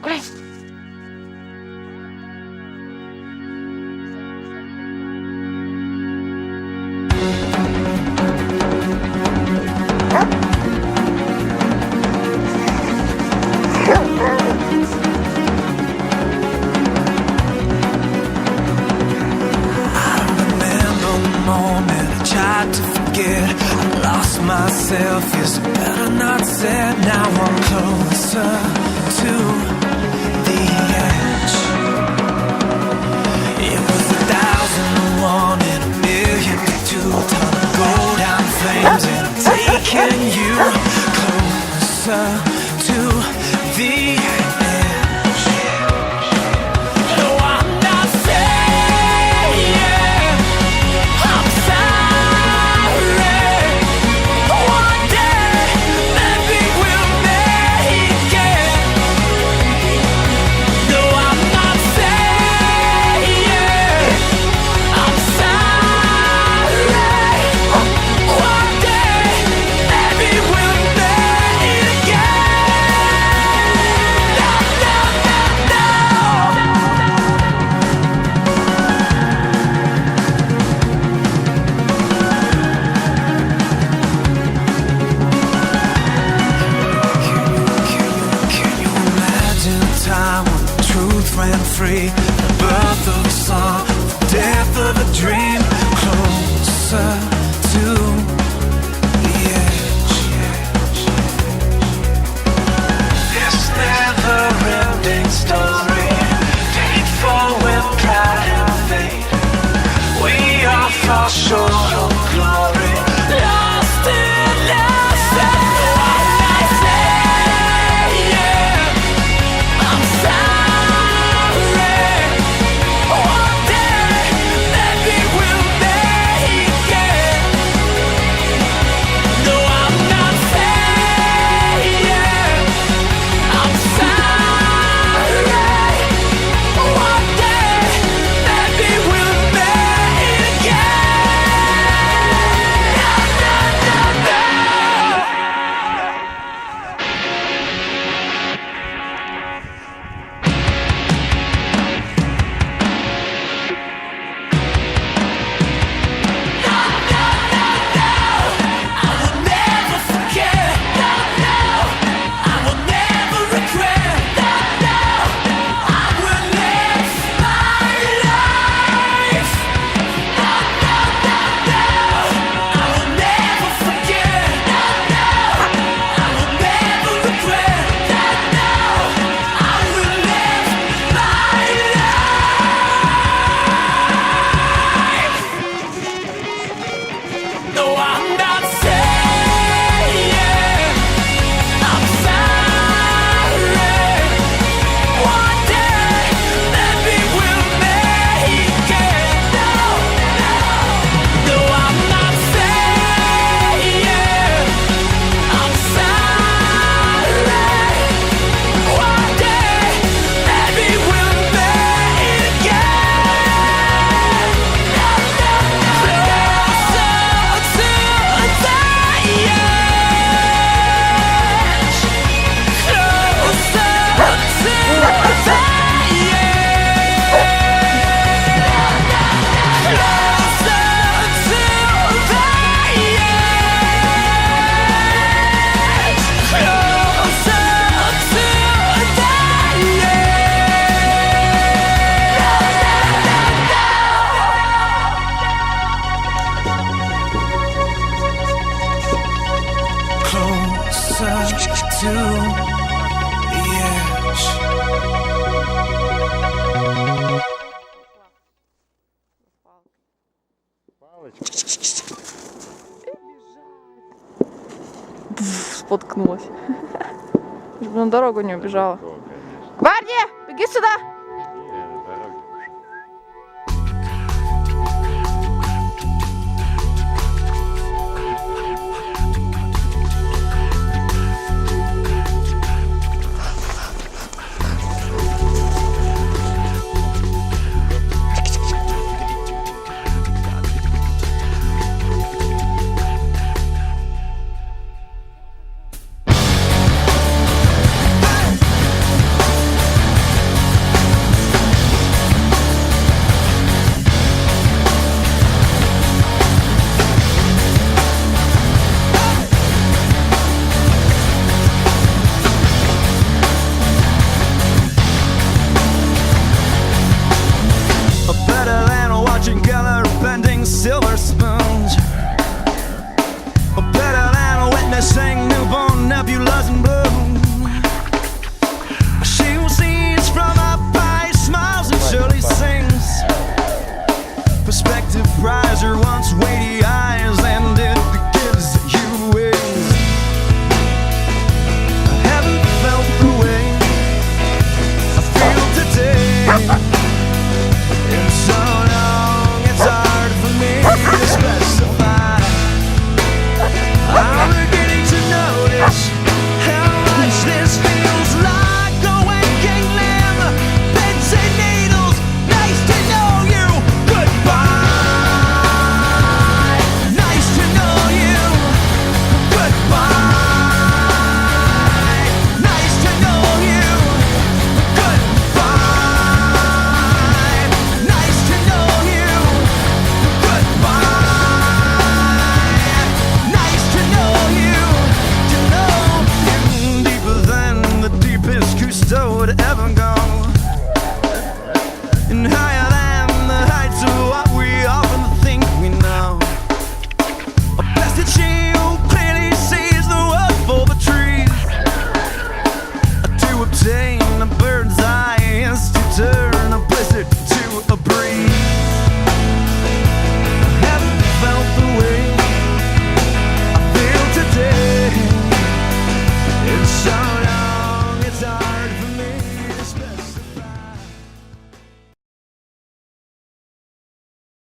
Гуляй. I lost myself, it's better not said. Now I'm closer to the edge. It was 1,001 in a million to 2. Time to go down flames, and I'm taking you closer to the edge. No, I'm not saying I'm sorry. One day, maybe we'll make it. No, I'm not saying I'm sorry. One day, maybe we'll make it again. No, no, no, Can you imagine a time when the truth ran free? The birth of a song, the death of a dream. Closer to the edge. This never-ending story, painful with pride and fate. We all fall short of glory, lost in lost. I'm not saying I'm sorry. One day, maybe we'll make it. No, I'm not saying I'm sorry. One day, maybe we'll make it again. No, no, no, I will never forget. No, no, I will never regret. No, no, I will live my life. No, no, no, no, I will never forget. No, no, I will never regret. No, no, I will live my life. No, I'm not saying I'm sorry. One day, maybe we'll make it. No, no, no, I'm not saying I'm sorry. One day, maybe we'll make it again. No, no, closer to the edge. Closer to the edge. Споткнулась. Чтобы на дорогу не убежала. Гвардия, беги сюда!